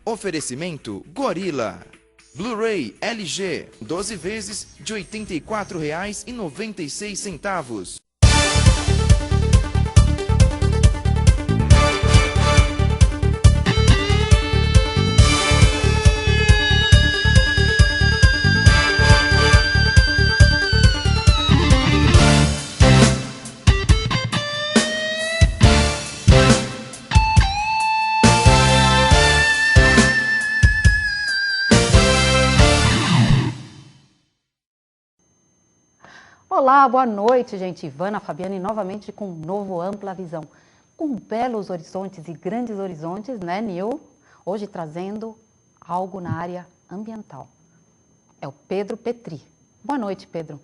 Oferecimento Gorilla. Blu-ray LG, 12 vezes de R$ 84,96. Olá, boa noite, gente. Ivana Fabiani novamente com um novo Ampla Visão. Com belos horizontes e grandes horizontes, né, Nil? Hoje trazendo algo na área ambiental. É o Pedro Petri. Boa noite, Pedro.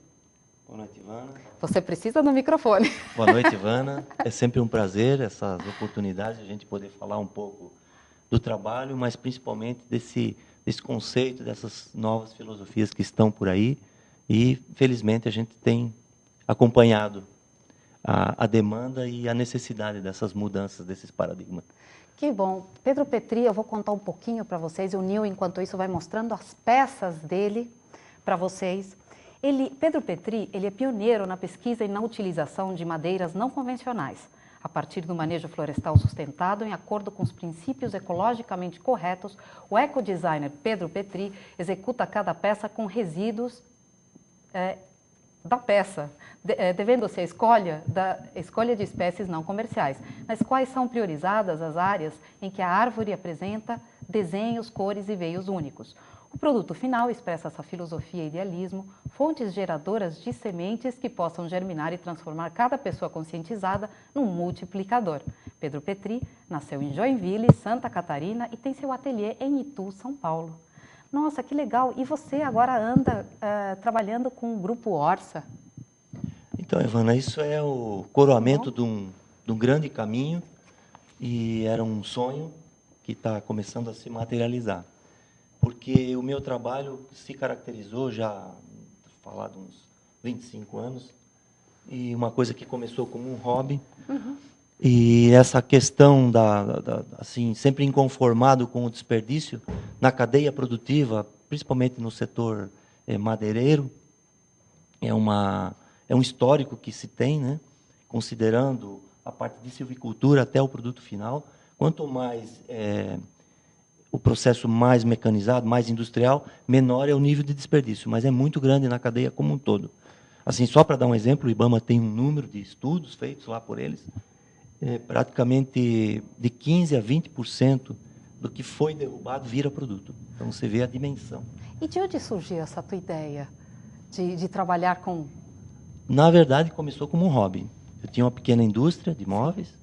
Boa noite, Ivana. Você precisa do microfone. Boa noite, Ivana. É sempre um prazer essas oportunidades, a gente poder falar um pouco do trabalho, mas principalmente desse conceito, dessas novas filosofias que estão por aí. E, felizmente, a gente tem acompanhado a demanda e a necessidade dessas mudanças, desses paradigmas. Que bom. Pedro Petri, eu vou contar um pouquinho para vocês. E o Nil, enquanto isso, vai mostrando as peças dele para vocês. Pedro Petri, ele é pioneiro na pesquisa e na utilização de madeiras não convencionais, a partir do manejo florestal sustentado em acordo com os princípios ecologicamente corretos. O ecodesigner Pedro Petri executa cada peça com resíduos da peça, devendo-se a escolha de espécies não comerciais, nas quais são priorizadas as áreas em que a árvore apresenta desenhos, cores e veios únicos. O produto final expressa essa filosofia e idealismo, fontes geradoras de sementes que possam germinar e transformar cada pessoa conscientizada num multiplicador. Pedro Petri nasceu em Joinville, Santa Catarina, e tem seu ateliê em Itu, São Paulo. Nossa, que legal! E você agora anda trabalhando com o Grupo Orça? Então, Ivana, isso é o coroamento de um grande caminho e era um sonho que está começando a se materializar. Porque o meu trabalho se caracterizou já, falar de uns 25 anos, e uma coisa que começou como um hobby. Uhum. E essa questão assim, sempre inconformado com o desperdício na cadeia produtiva, principalmente no setor madeireiro, é um histórico que se tem, né? Considerando a parte de silvicultura até o produto final. Quanto mais o processo mais mecanizado, mais industrial, menor é o nível de desperdício, mas é muito grande na cadeia como um todo. Assim, só para dar um exemplo, o IBAMA tem um número de estudos feitos lá por eles, praticamente de 15% a 20% do que foi derrubado vira produto. Então, você vê a dimensão. E de onde surgiu essa tua ideia de trabalhar com... Na verdade, começou como um hobby. Eu tinha uma pequena indústria de móveis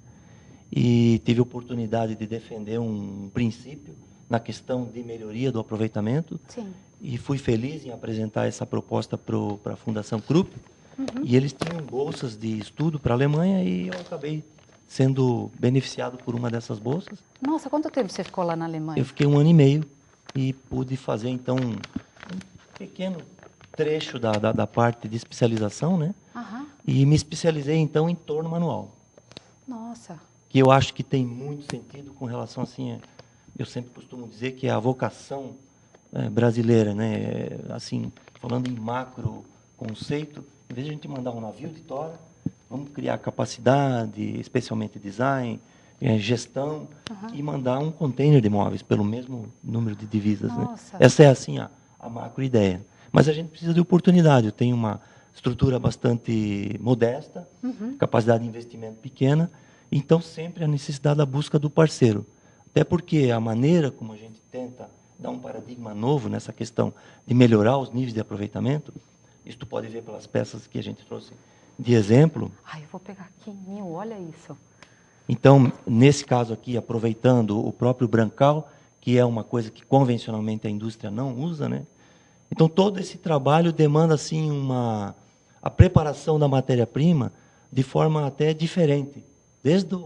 e tive a oportunidade de defender um princípio na questão de melhoria do aproveitamento. Sim. E fui feliz em apresentar essa proposta para a Fundação Krupp. Uhum. E eles tinham bolsas de estudo para a Alemanha e eu acabei sendo beneficiado por uma dessas bolsas. Nossa, quanto tempo você ficou lá na Alemanha? Eu fiquei 1 ano e meio e pude fazer, então, um pequeno trecho da parte de especialização, né? Aham. E me especializei, então, em torno manual. Nossa. Que eu acho que tem muito sentido com relação, assim, eu sempre costumo dizer que é a vocação brasileira, né? Assim, falando em macro conceito, em vez de a gente mandar um navio de tora, vamos criar capacidade, especialmente design, gestão, e mandar um container de móveis pelo mesmo número de divisas. Nossa. Né? Essa é assim a macro ideia. Mas a gente precisa de oportunidade. Eu tenho uma estrutura bastante modesta, capacidade de investimento pequena, então sempre a necessidade da busca do parceiro. Até porque a maneira como a gente tenta dar um paradigma novo nessa questão de melhorar os níveis de aproveitamento, isso tu pode ver pelas peças que a gente trouxe de exemplo. Ai, eu vou pegar aqui, Nil, olha isso. Então, nesse caso aqui, aproveitando o próprio brancal, que é uma coisa que convencionalmente a indústria não usa, né? Então, todo esse trabalho demanda assim a preparação da matéria-prima de forma até diferente, desde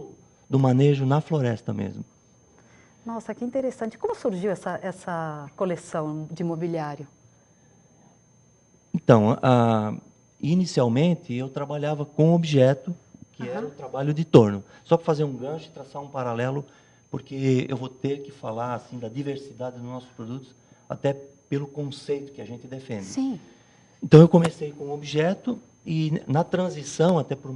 do manejo na floresta mesmo. Nossa, que interessante. Como surgiu essa coleção de mobiliário? Então, inicialmente, eu trabalhava com objeto, que era o trabalho de torno. Só para fazer um gancho e traçar um paralelo porque eu vou ter que falar assim da diversidade dos nossos produtos, até pelo conceito que a gente defende. Sim. Então eu comecei com um objeto e na transição até por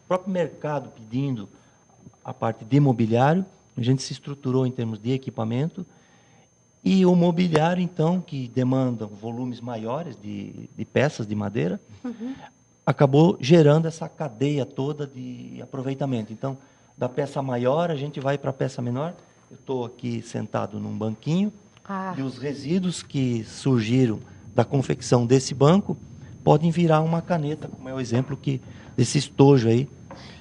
próprio mercado pedindo a parte de mobiliário, a gente se estruturou em termos de equipamento e o mobiliário então que demanda volumes maiores de peças de madeira, acabou gerando essa cadeia toda de aproveitamento. Então, da peça maior, a gente vai para a peça menor. Eu estou aqui sentado num banquinho, e os resíduos que surgiram da confecção desse banco podem virar uma caneta, como é o exemplo desse estojo aí.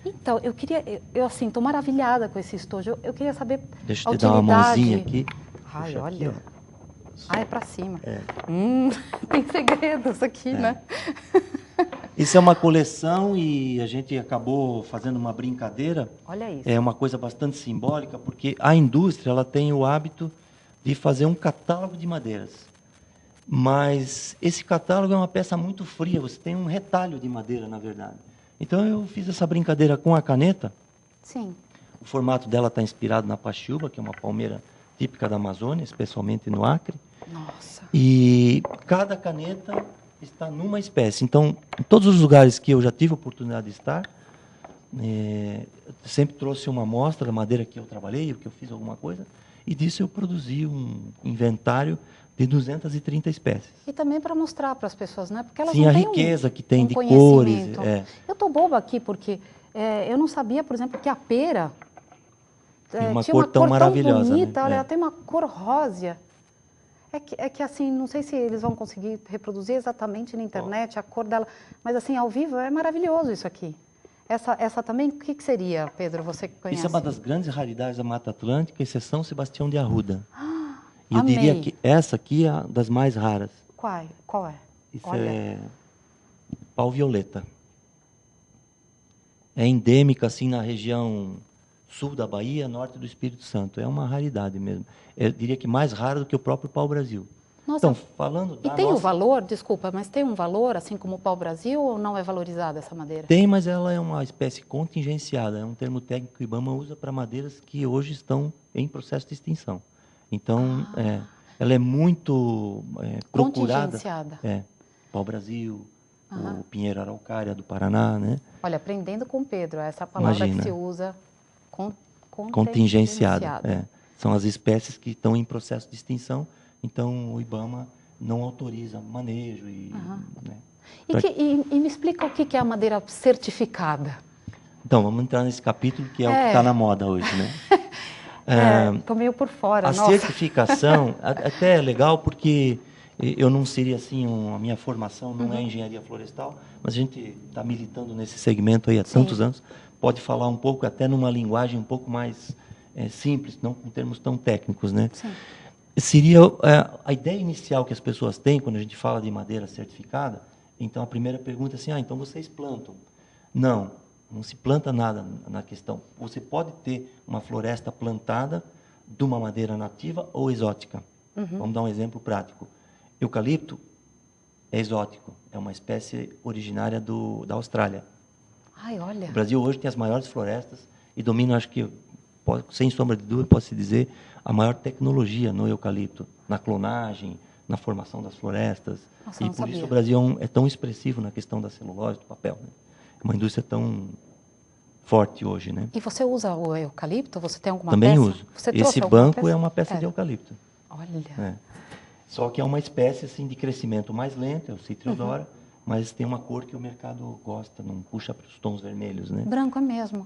Então, eu assim, estou maravilhada com esse estojo. Eu queria saber Deixa a eu te dar uma utilidade. mãozinha aqui. Ai, Puxa olha. aqui, ó. Ah, é para cima. Tem segredos aqui, né? Isso é uma coleção e a gente acabou fazendo uma brincadeira. Olha isso. É uma coisa bastante simbólica, porque a indústria ela tem o hábito de fazer um catálogo de madeiras. Mas esse catálogo é uma peça muito fria, você tem um retalho de madeira, na verdade. Então eu fiz essa brincadeira com a caneta. Sim. O formato dela está inspirado na paxiúba, que é uma palmeira típica da Amazônia, especialmente no Acre. Nossa. E cada caneta está numa espécie. Então, em todos os lugares que eu já tive a oportunidade de estar, sempre trouxe uma amostra da madeira que eu trabalhei, que eu fiz alguma coisa, e disso eu produzi um inventário de 230 espécies. E também para mostrar para as pessoas, né? Porque elas Sim, não a têm riqueza que tem de conhecimento. cores. Eu estou boba aqui porque eu não sabia, por exemplo, que a pera Tem uma tinha cor uma tão cor maravilhosa, tão bonita. né? Olha, É. ela tem uma cor rósea. É que assim, não sei se eles vão conseguir reproduzir exatamente na internet a cor dela, mas assim, ao vivo é maravilhoso isso aqui. Essa também, o que seria, Pedro, você que conhece? Isso é uma das grandes raridades da Mata Atlântica, exceção Sebastião de Arruda. E eu Amei. diria que essa aqui é a das mais raras. Qual é? Isso Olha. é pau violeta. É endêmica assim na região sul da Bahia, norte do Espírito Santo. É uma raridade mesmo. Eu diria que mais rara do que o próprio pau-brasil. Nossa, Então, falando e da tem um nossa... valor, desculpa, mas tem um valor, assim como o pau-brasil, ou não é valorizada essa madeira? Tem, mas ela é uma espécie contingenciada. É um termo técnico que o IBAMA usa para madeiras que hoje estão em processo de extinção. Então, ela é muito procurada. Contingenciada. Pau-brasil, o pinheiro araucária do Paraná, né? Olha, aprendendo com o Pedro, essa palavra Imagina. que se usa, Contingenciada. São as espécies que estão em processo de extinção, então o IBAMA não autoriza manejo. Né? E me explica o que é a madeira certificada. Então, vamos entrar nesse capítulo que é o que está na moda hoje, né? Estou meio por fora. A certificação até é legal porque eu não seria assim, a minha formação não é engenharia florestal, mas a gente está militando nesse segmento aí há tantos anos, pode falar um pouco até numa linguagem um pouco mais simples, não com termos tão técnicos, né? Sim. Seria a ideia inicial que as pessoas têm quando a gente fala de madeira certificada. Então a primeira pergunta é assim: então vocês plantam? Não se planta nada na questão. Você pode ter uma floresta plantada de uma madeira nativa ou exótica. Vamos dar um exemplo prático. Eucalipto é exótico, é uma espécie originária da Austrália. Ai, olha. O Brasil hoje tem as maiores florestas e domina, acho que, sem sombra de dúvida, posso dizer, a maior tecnologia no eucalipto, na clonagem, na formação das florestas. Nossa, e por isso o Brasil é tão expressivo na questão da celulose, do papel. Né? É uma indústria tão forte hoje, né? E você usa o eucalipto? Você tem alguma Também peça? uso. Você Esse banco é uma peça de eucalipto. Olha. Só que é uma espécie assim, de crescimento mais lento, é o Citriodora, mas tem uma cor que o mercado gosta, não puxa para os tons vermelhos, né? Branco é mesmo.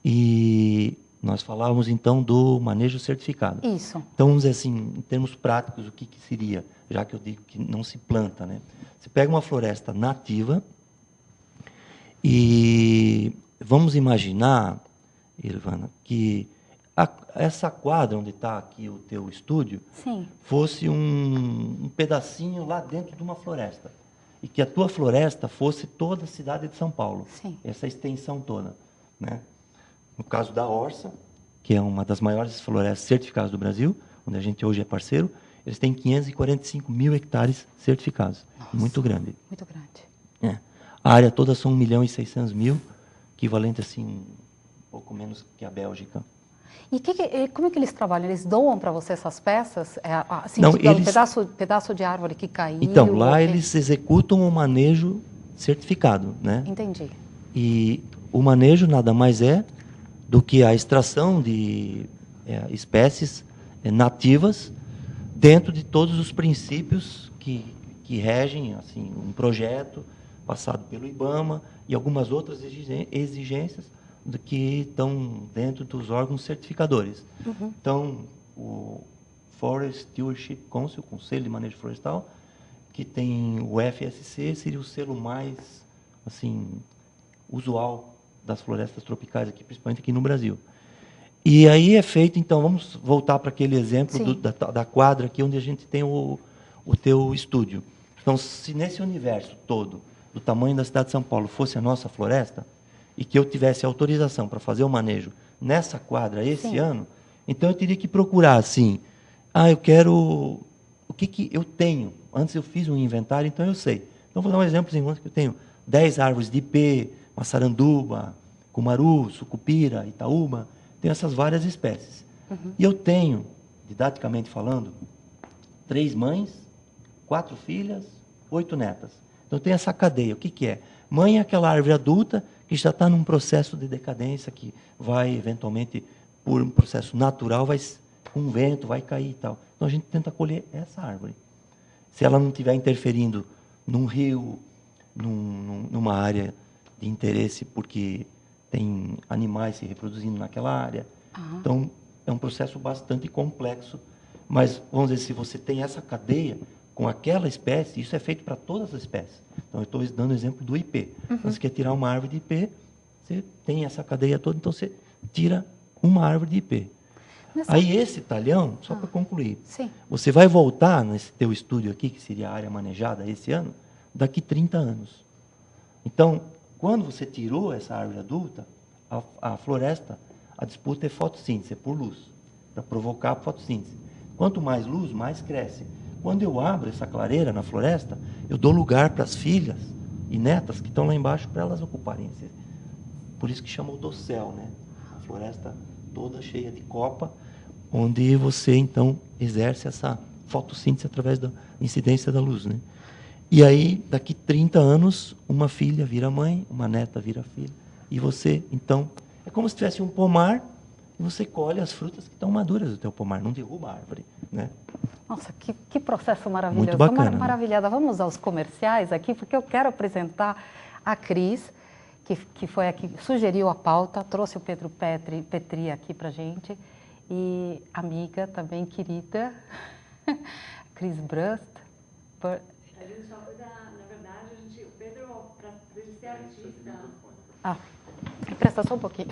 E nós falávamos então do manejo certificado. Isso. Então, vamos dizer assim, em termos práticos, o que seria? Já que eu digo que não se planta, né? Você pega uma floresta nativa e vamos imaginar, Irvana, que essa quadra onde está aqui o teu estúdio fosse um pedacinho lá dentro de uma floresta. E que a tua floresta fosse toda a cidade de São Paulo. Sim. Essa extensão toda. Né? No caso da Orça, que é uma das maiores florestas certificadas do Brasil, onde a gente hoje é parceiro, eles têm 545 mil hectares certificados. Nossa, muito grande. Muito grande. A área toda são 1.600.000, equivalente assim pouco menos que a Bélgica. E como é que eles trabalham? Eles doam para você essas peças? Assim, Não, tipo, eles... pedaço de árvore que caiu? Então, lá eles executam o manejo certificado, né? Entendi. E o manejo nada mais é do que a extração de espécies nativas dentro de todos os princípios que regem assim, um projeto passado pelo IBAMA e algumas outras exigências que estão dentro dos órgãos certificadores. Uhum. Então, o Forest Stewardship Council, Conselho de Manejo Florestal, que tem o FSC, seria o selo mais assim, usual das florestas tropicais, aqui, principalmente aqui no Brasil. E aí é feito, então, vamos voltar para aquele exemplo da quadra aqui, onde a gente tem o teu estúdio. Então, se nesse universo todo, do tamanho da cidade de São Paulo, fosse a nossa floresta, e que eu tivesse autorização para fazer o manejo nessa quadra esse ano, então eu teria que procurar, assim, eu quero... O que eu tenho? Antes eu fiz um inventário, então eu sei. Então, vou dar um exemplo, que eu tenho 10 árvores de ipê, maçaranduba, cumaru, sucupira, itaúba, tenho essas várias espécies. Uhum. E eu tenho, didaticamente falando, 3 mães, 4 filhas, 8 netas. Então, tem essa cadeia. O que é? Mãe é aquela árvore adulta que já está num processo de decadência, que vai, eventualmente, por um processo natural, com um vento, vai cair e tal. Então, a gente tenta colher essa árvore. Se ela não estiver interferindo num rio, numa área de interesse, porque tem animais se reproduzindo naquela área. Uhum. Então, é um processo bastante complexo. Mas, vamos dizer, se você tem essa cadeia com aquela espécie, isso é feito para todas as espécies. Então, eu estou dando o exemplo do ipê. Uhum. Então, você quer tirar uma árvore de ipê, você tem essa cadeia toda, então você tira uma árvore de ipê. Aí, esse talhão, só para concluir, você vai voltar nesse teu estúdio aqui, que seria a área manejada esse ano, daqui 30 anos. Então, quando você tirou essa árvore adulta, a floresta, a disputa é fotossíntese, é por luz, para provocar a fotossíntese. Quanto mais luz, mais cresce. Quando eu abro essa clareira na floresta, eu dou lugar para as filhas e netas que estão lá embaixo para elas ocuparem esse. Por isso que chama o dossel, né? A floresta toda cheia de copa, onde você, então, exerce essa fotossíntese através da incidência da luz, né? E aí, daqui 30 anos, uma filha vira mãe, uma neta vira filha. E você, então, é como se tivesse um pomar e você colhe as frutas que estão maduras do teu pomar, não derruba a árvore, né? Nossa, que processo maravilhoso. Muito bacana. Estou maravilhada. Vamos aos comerciais aqui, porque eu quero apresentar a Cris, que foi a que sugeriu a pauta, trouxe o Pedro Petri aqui para a gente, e amiga também querida, Cris Brust. A gente só foi na verdade, o Pedro, para ele ser artista... Presta só um pouquinho.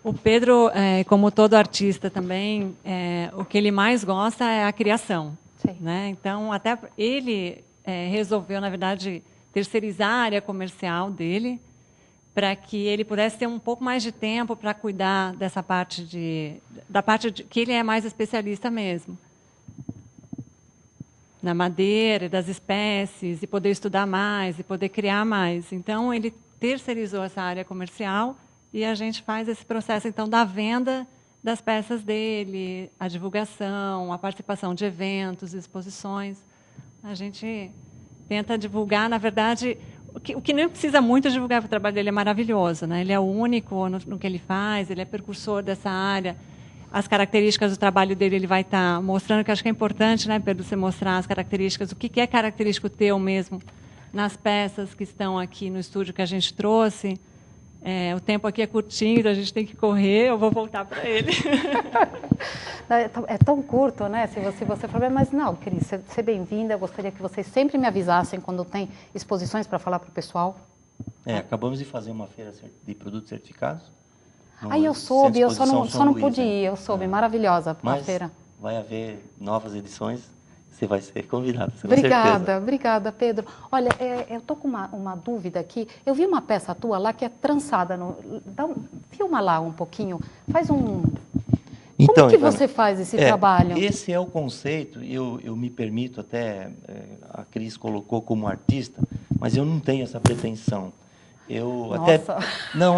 O Pedro, como todo artista também, o que ele mais gosta é a criação. Sim. Né? Então, até ele resolveu, na verdade, terceirizar a área comercial dele, para que ele pudesse ter um pouco mais de tempo para cuidar dessa parte que ele é mais especialista mesmo. Na madeira, das espécies, e poder estudar mais, e poder criar mais. Então, ele terceirizou essa área comercial e a gente faz esse processo, então, da venda das peças dele, a divulgação, a participação de eventos, exposições. A gente tenta divulgar, na verdade, o que não precisa muito divulgar, porque o trabalho dele é maravilhoso, né? Ele é o único no que ele faz, ele é precursor dessa área. As características do trabalho dele, ele vai estar mostrando, que acho que é importante, né, Pedro, você mostrar as características, o que é característico teu mesmo nas peças que estão aqui no estúdio que a gente trouxe. O tempo aqui é curtinho, a gente tem que correr, eu vou voltar para ele. É tão curto, né? Se você for ver, mas não, Cris, seja bem-vinda. Eu gostaria que vocês sempre me avisassem quando tem exposições para falar para o pessoal. Acabamos de fazer uma feira de produtos certificados. Eu soube, eu só não pude ir, eu soube, maravilhosa a feira. Vai haver novas edições, você vai ser convidada, com certeza. Obrigada, Pedro. Olha, eu estou com uma dúvida aqui. Eu vi uma peça tua lá que é trançada. Filma lá um pouquinho, faz um... Então, como que você faz esse trabalho? Esse é o conceito, eu me permito até, a Cris colocou como artista, mas eu não tenho essa pretensão. Eu Nossa.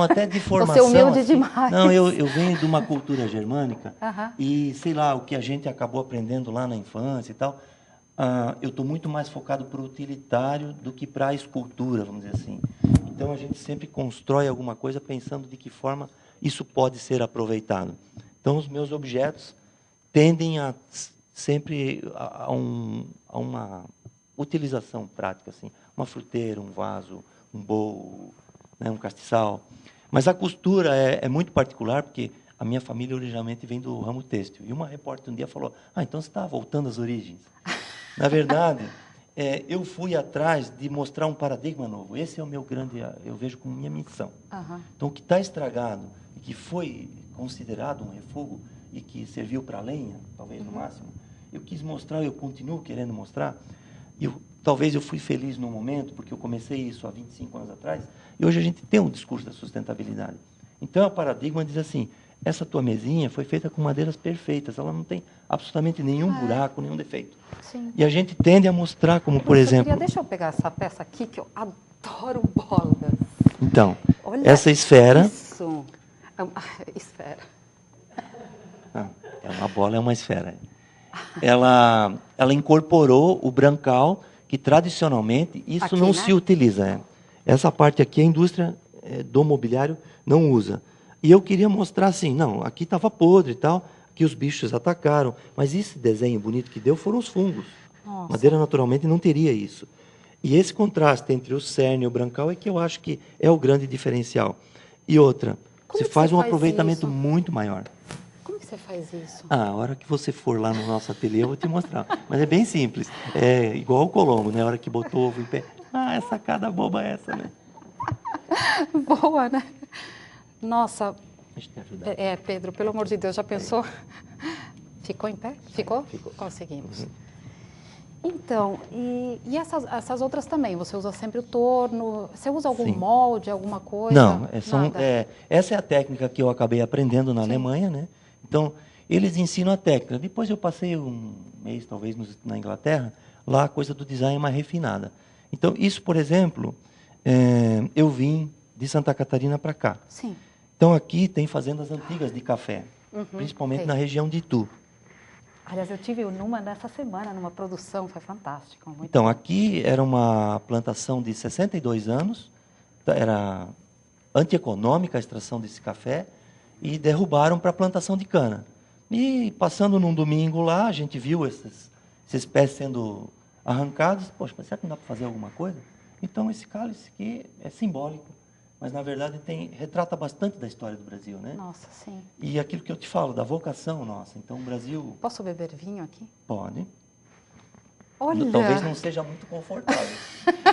até de formação. Você é humilde assim, demais. Não, eu venho de uma cultura germânica Aham. e, sei lá, o que a gente acabou aprendendo lá na infância e tal, eu estou muito mais focado para o utilitário do que para a escultura, vamos dizer assim. Então, a gente sempre constrói alguma coisa pensando de que forma isso pode ser aproveitado. Então, os meus objetos tendem a sempre a uma utilização prática, assim, uma fruteira, um vaso, um bowl, né, um castiçal. Mas a costura é muito particular, porque a minha família originalmente vem do ramo têxtil. E uma repórter um dia falou, então você está voltando às origens. Na verdade, eu fui atrás de mostrar um paradigma novo. Esse é o meu grande, eu vejo como minha missão. Aham. Então, o que está estragado, e que foi considerado um refúgio, e que serviu para lenha, talvez no máximo, eu quis mostrar, eu continuo querendo mostrar, e talvez eu fui feliz no momento, porque eu comecei isso há 25 anos atrás, e hoje a gente tem um discurso da sustentabilidade. Então, o paradigma diz assim, essa tua mesinha foi feita com madeiras perfeitas, ela não tem absolutamente nenhum buraco, nenhum defeito. Sim. E a gente tende a mostrar como, por exemplo... Deixa eu pegar essa peça aqui, que eu adoro bolas. Então, Olha essa esfera... Isso. Esfera. É uma bola, é uma esfera. Ela incorporou o brancal, que tradicionalmente isso Aqui, não né? se utiliza. Essa parte aqui a indústria do mobiliário não usa. E eu queria mostrar assim, não, aqui estava podre e tal, aqui os bichos atacaram, mas esse desenho bonito que deu foram os fungos. Nossa. Madeira naturalmente não teria isso. E esse contraste entre o cerne e o brancal é que eu acho que é o grande diferencial. E outra, Como você que faz você um faz aproveitamento isso? muito maior. Como que você faz isso? A hora que você for lá no nosso ateliê, eu vou te mostrar. Mas é bem simples. É igual o Colombo, né? A hora que botou o ovo em pé. É sacada boba essa, né? Boa, né? Nossa, Deixa eu te ajudar. Pedro, pelo amor de Deus, já pensou? Ficou em pé? Ficou? Ficou. Conseguimos. Então, e essas outras também? Você usa sempre o torno? Você usa algum Sim. molde, alguma coisa? Não, Nada. essa é a técnica que eu acabei aprendendo na Alemanha, né? Então, eles ensinam a técnica. Depois eu passei um mês, talvez, na Inglaterra, lá a coisa do design é mais refinada. Então, isso, por exemplo, eu vim de Santa Catarina para cá. Sim. Então, aqui tem fazendas antigas de café, principalmente tem. na região de Itu. Aliás, eu tive numa nessa semana, numa produção, foi fantástico. Muito Então, bom. aqui era uma plantação de 62 anos, era antieconômica a extração desse café, e derrubaram para a plantação de cana. E passando num domingo lá, a gente viu essas espécies sendo arrancadas. Poxa, mas será que não dá para fazer alguma coisa? Então, esse cálice aqui é simbólico, mas, na verdade, retrata bastante da história do Brasil, né? Nossa, sim. E aquilo que eu te falo, da vocação nossa. Então, o Brasil Posso beber vinho aqui? pode. Olha! Talvez não seja muito confortável,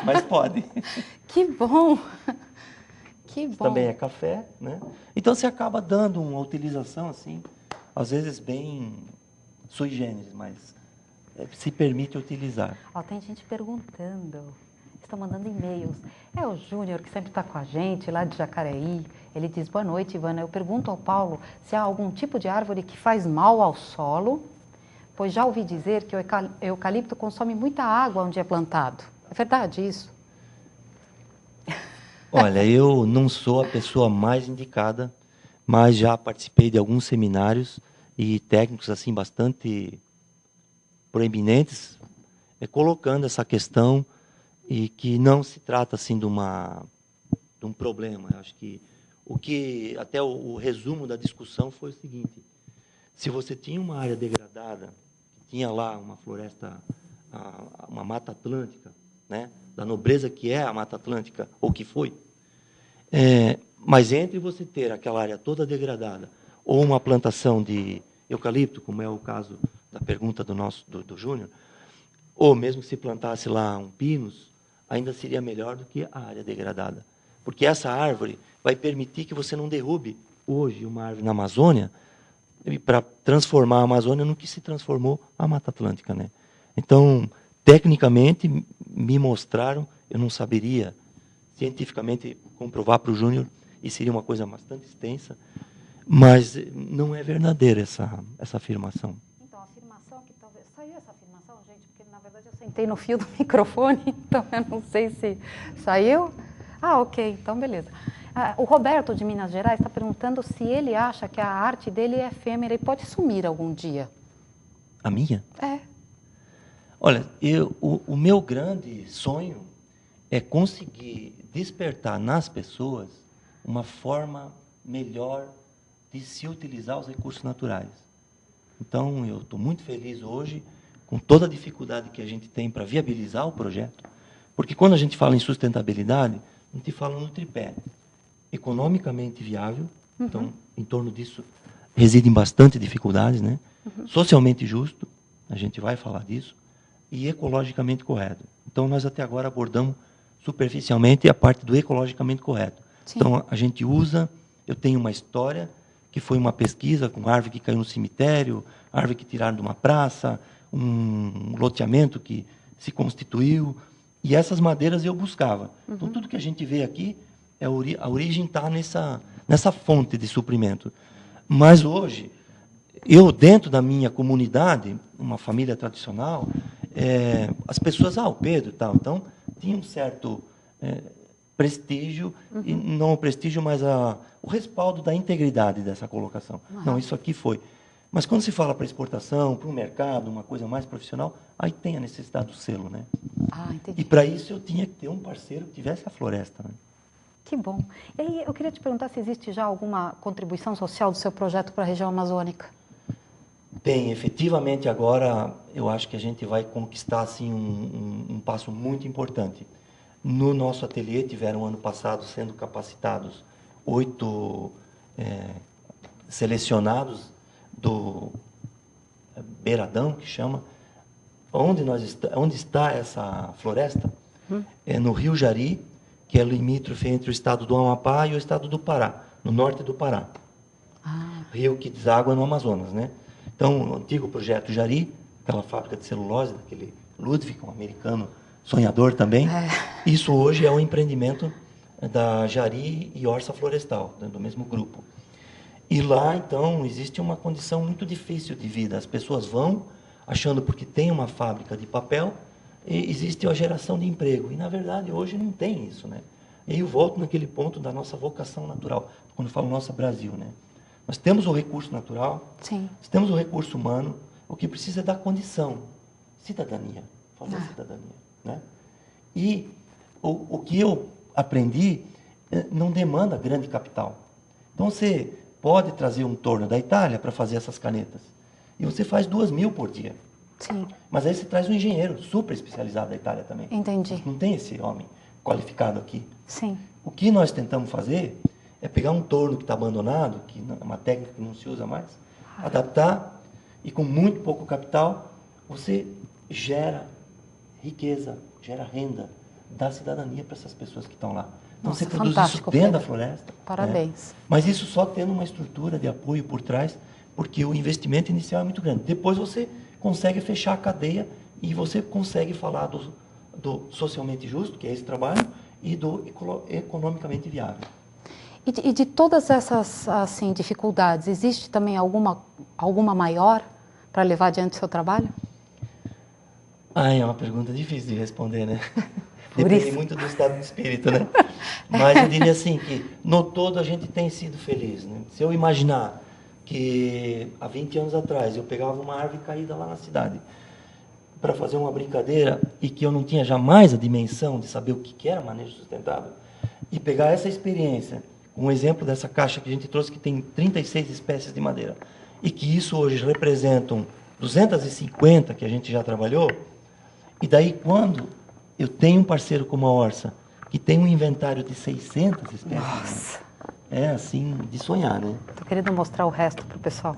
mas pode. Que bom! Que bom. Também é café, né? Então você acaba dando uma utilização assim, às vezes bem sui generis, mas se permite utilizar. Ó, tem gente perguntando, estão mandando e-mails. É o Júnior, que sempre está com a gente, lá de Jacareí. Ele diz, boa noite, Ivana. Eu pergunto ao Paulo se há algum tipo de árvore que faz mal ao solo, pois já ouvi dizer que o eucalipto consome muita água onde é plantado. É verdade isso? Olha, eu não sou a pessoa mais indicada, mas já participei de alguns seminários e técnicos assim bastante proeminentes, colocando essa questão e que não se trata assim de um problema. Eu acho que até o resumo da discussão foi o seguinte: se você tinha uma área degradada, tinha lá uma floresta, uma mata atlântica, né, da nobreza que é a Mata Atlântica, ou que foi, mas entre você ter aquela área toda degradada ou uma plantação de eucalipto, como é o caso da pergunta do Júnior, ou mesmo se plantasse lá um pinus, ainda seria melhor do que a área degradada. Porque essa árvore vai permitir que você não derrube hoje uma árvore na Amazônia para transformar a Amazônia no que se transformou a Mata Atlântica, né? Então, tecnicamente, me mostraram, eu não saberia cientificamente comprovar para o Júnior, e seria uma coisa bastante extensa, mas não é verdadeira essa afirmação. Então, a afirmação que talvez... Saiu essa afirmação, gente? Porque, na verdade, eu sentei no fio do microfone, então eu não sei se saiu. Ah, ok, então beleza. O Roberto de Minas Gerais está perguntando se ele acha que a arte dele é efêmera e pode sumir algum dia. A minha? É. Olha, o meu grande sonho é conseguir despertar nas pessoas uma forma melhor de se utilizar os recursos naturais. Então, eu estou muito feliz hoje com toda a dificuldade que a gente tem para viabilizar o projeto, porque quando a gente fala em sustentabilidade, a gente fala no tripé. Economicamente viável, então, em torno disso, residem bastante dificuldades, né? Socialmente justo, a gente vai falar disso, e ecologicamente correto. Então, nós até agora abordamos superficialmente a parte do ecologicamente correto. Sim. Então, a gente usa, eu tenho uma história, que foi uma pesquisa com árvore que caiu no cemitério, árvore que tiraram de uma praça, um loteamento que se constituiu, e essas madeiras eu buscava. Então, tudo que a gente vê aqui, a origem está nessa fonte de suprimento. Mas hoje, eu, dentro da minha comunidade, uma família tradicional, as pessoas, o Pedro e tal, então, tinha um certo prestígio, e não o prestígio, mas o respaldo da integridade dessa colocação. Não, isso aqui foi. Mas quando se fala para exportação, para o mercado, uma coisa mais profissional, aí tem a necessidade do selo, né? Ah, entendi. E para isso eu tinha que ter um parceiro que tivesse a floresta, né? Que bom. E aí, eu queria te perguntar se existe já alguma contribuição social do seu projeto para a região amazônica. Tem, efetivamente, agora eu acho que a gente vai conquistar assim, um passo muito importante. No nosso ateliê, tiveram ano passado sendo capacitados 8 selecionados do Beiradão, que chama. Onde está essa floresta? É no Rio Jari, que é limítrofe entre o estado do Amapá e o estado do Pará, no norte do Pará. Rio que deságua no Amazonas, né? Então, o antigo projeto Jari, aquela fábrica de celulose, daquele Ludwig, um americano sonhador também, isso hoje é um empreendimento da Jari e Orça Florestal, do mesmo grupo. E lá, então, existe uma condição muito difícil de vida. As pessoas vão achando porque tem uma fábrica de papel, e existe a geração de emprego. E, na verdade, hoje não tem isso, né? E aí eu volto naquele ponto da nossa vocação natural, quando eu falo nosso Brasil, né? Nós temos o recurso natural, Sim. nós temos o recurso humano, o que precisa é da condição, cidadania, fazer cidadania, né? E o que eu aprendi não demanda grande capital. Então, você pode trazer um torno da Itália para fazer essas canetas, e você faz 2.000 por dia. Sim. Mas aí você traz um engenheiro super especializado da Itália também. Entendi. Não tem esse homem qualificado aqui. Sim. O que nós tentamos fazer é pegar um torno que está abandonado, que é uma técnica que não se usa mais, adaptar, e com muito pouco capital, você gera riqueza, gera renda, dá cidadania para essas pessoas que estão lá. Então, Nossa, você produz isso fantástico, dentro da Pedro. floresta. Parabéns. Né? Mas isso só tendo uma estrutura de apoio por trás, porque o investimento inicial é muito grande. Depois você consegue fechar a cadeia e você consegue falar do socialmente justo, que é esse trabalho, e do economicamente viável. E de todas essas assim, dificuldades, existe também alguma maior para levar adiante o seu trabalho? É uma pergunta difícil de responder, né? Por Depende isso. muito do estado de espírito, né? Mas eu diria assim, que no todo a gente tem sido feliz, né? Se eu imaginar que há 20 anos atrás eu pegava uma árvore caída lá na cidade para fazer uma brincadeira e que eu não tinha jamais a dimensão de saber o que era manejo sustentável, e pegar essa experiência, um exemplo dessa caixa que a gente trouxe, que tem 36 espécies de madeira, e que isso hoje representam 250 que a gente já trabalhou, e daí quando eu tenho um parceiro como a Orça, que tem um inventário de 600 espécies, Nossa. é assim, de sonhar, né? Estou querendo mostrar o resto para o pessoal.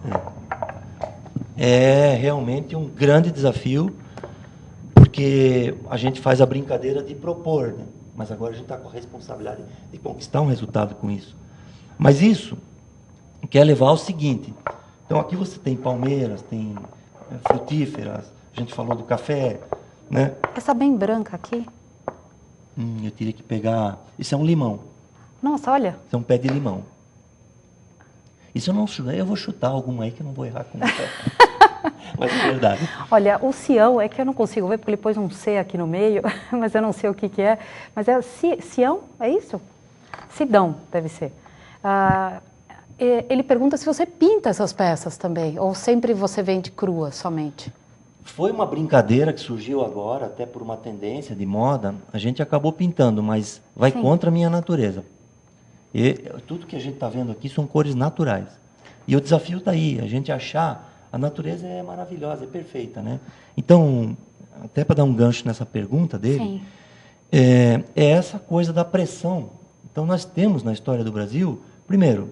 É realmente um grande desafio, porque a gente faz a brincadeira de propor, né? Mas agora a gente está com a responsabilidade de conquistar um resultado com isso. Mas isso quer levar ao seguinte: então aqui você tem palmeiras, tem frutíferas, a gente falou do café, né? Essa bem branca aqui. Eu teria que pegar. Isso é um limão. Nossa, olha. Isso é um pé de limão. Isso eu não chutar, eu vou chutar alguma aí que eu não vou errar com o pé. Mas é verdade. Olha, o Sião, é que eu não consigo ver, porque ele pôs um C aqui no meio, mas eu não sei o que que é. Mas é Sião, é isso? Sidão, deve ser. Ele pergunta se você pinta essas peças também, ou sempre você vende cruas somente? Foi uma brincadeira que surgiu agora, até por uma tendência de moda. A gente acabou pintando, mas vai Sim. contra a minha natureza. E tudo que a gente está vendo aqui são cores naturais. E o desafio está aí, a gente achar... A natureza é maravilhosa, é perfeita, né? Então, até para dar um gancho nessa pergunta dele, é essa coisa da pressão. Então, nós temos na história do Brasil, primeiro,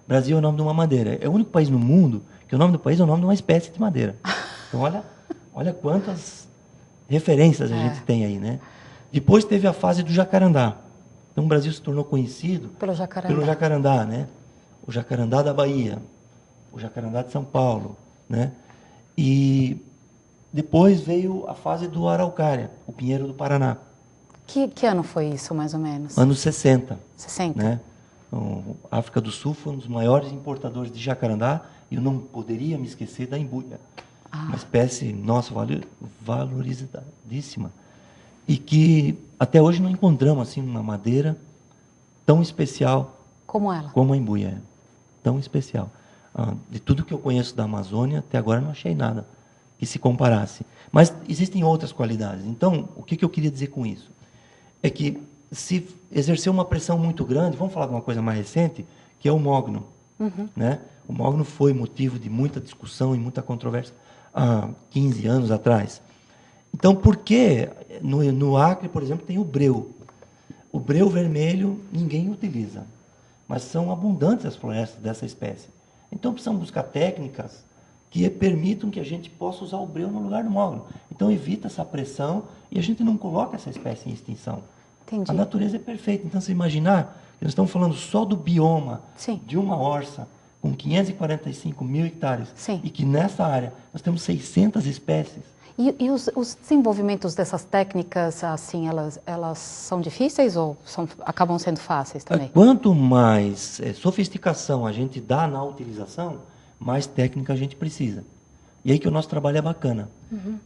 Brasil é o nome de uma madeira. É o único país no mundo que o nome do país é o nome de uma espécie de madeira. Então, olha quantas referências a gente tem aí, né? Depois teve a fase do jacarandá. Então, o Brasil se tornou conhecido Pelo jacarandá, né? O jacarandá da Bahia, o jacarandá de São Paulo, né? E depois veio a fase do araucária, o pinheiro do Paraná. Que ano foi isso, mais ou menos? Anos 60. 60. Né? Então, a África do Sul foi um dos maiores importadores de jacarandá e eu não poderia me esquecer da embuia. Uma espécie, nossa, valorizadíssima. E que até hoje não encontramos assim, uma madeira tão especial como ela. Como a embuia. Tão especial. De tudo que eu conheço da Amazônia, até agora não achei nada que se comparasse. Mas existem outras qualidades. Então, o que eu queria dizer com isso? É que se exerceu uma pressão muito grande, vamos falar de uma coisa mais recente, que é o mogno. Né? O mogno foi motivo de muita discussão e muita controvérsia há 15 anos atrás. Então, por que no Acre, por exemplo, tem o breu? O breu vermelho ninguém utiliza, mas são abundantes as florestas dessa espécie. Então, precisamos buscar técnicas que permitam que a gente possa usar o breu no lugar do mogno. Então, evita essa pressão e a gente não coloca essa espécie em extinção. Entendi. A natureza é perfeita. Então, se imaginar que nós estamos falando só do bioma Sim. de uma orça com 545 mil hectares Sim. e que nessa área nós temos 600 espécies. E os desenvolvimentos dessas técnicas, assim, elas são difíceis ou acabam sendo fáceis também? Quanto mais sofisticação a gente dá na utilização, mais técnica a gente precisa. E aí que o nosso trabalho é bacana.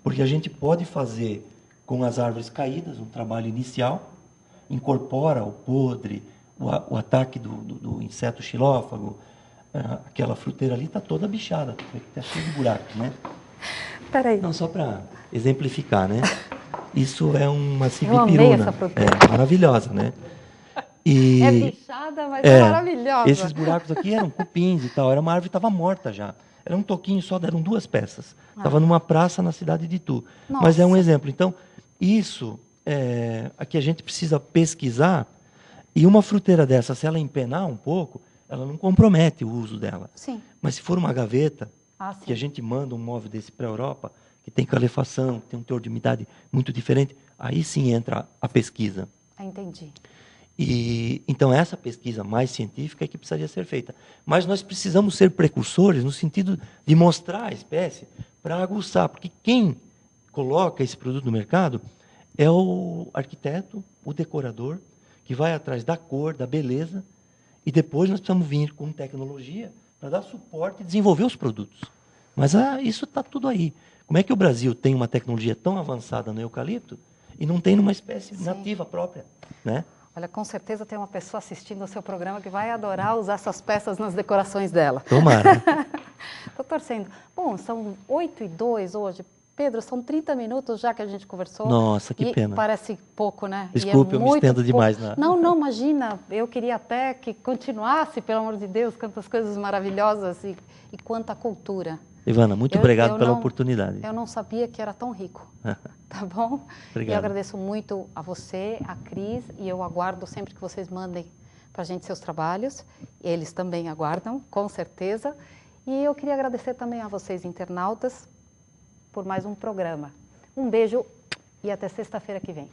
Porque a gente pode fazer com as árvores caídas, um trabalho inicial, incorpora o podre, o ataque do inseto xilófago, aquela fruteira ali está toda bichada, está cheia de buracos, né? Peraí. Não, só para exemplificar, né? Isso é uma Eu amei essa civipiruna. fruteira. Maravilhosa, né? E É bichada, mas é maravilhosa. esses buracos aqui eram cupins e tal. Era uma árvore que estava morta já. Era um toquinho só, deram 2 peças. Estava numa praça na cidade de Itu. Nossa. Mas é um exemplo. Então, isso aqui a gente precisa pesquisar. E uma fruteira dessa, se ela empenar um pouco, ela não compromete o uso dela. Sim. Mas se for uma gaveta, sim. que a gente manda um móvel desse para a Europa, que tem calefação, que tem um teor de umidade muito diferente, aí sim entra a pesquisa. Entendi. E então essa pesquisa mais científica é que precisaria ser feita. Mas nós precisamos ser precursores no sentido de mostrar a espécie para aguçar, porque quem coloca esse produto no mercado é o arquiteto, o decorador, que vai atrás da cor, da beleza, e depois nós precisamos vir com tecnologia para dar suporte e desenvolver os produtos. Mas isso está tudo aí. Como é que o Brasil tem uma tecnologia tão avançada no eucalipto e não tem numa espécie nativa própria, né? Olha, com certeza tem uma pessoa assistindo ao seu programa que vai adorar usar essas peças nas decorações dela. Tomara. Estou torcendo. Bom, são 8h02 hoje. Pedro, são 30 minutos já que a gente conversou. Nossa, que pena. Parece pouco, né? Desculpe, eu me estendo demais. Não, imagina. Eu queria até que continuasse, pelo amor de Deus, quantas coisas maravilhosas e quanta cultura. Ivana, muito obrigado pela oportunidade. Eu não sabia que era tão rico, tá bom? Obrigado. E eu agradeço muito a você, a Cris, e eu aguardo sempre que vocês mandem para a gente seus trabalhos. Eles também aguardam, com certeza. E eu queria agradecer também a vocês, internautas, por mais um programa. Um beijo e até sexta-feira que vem.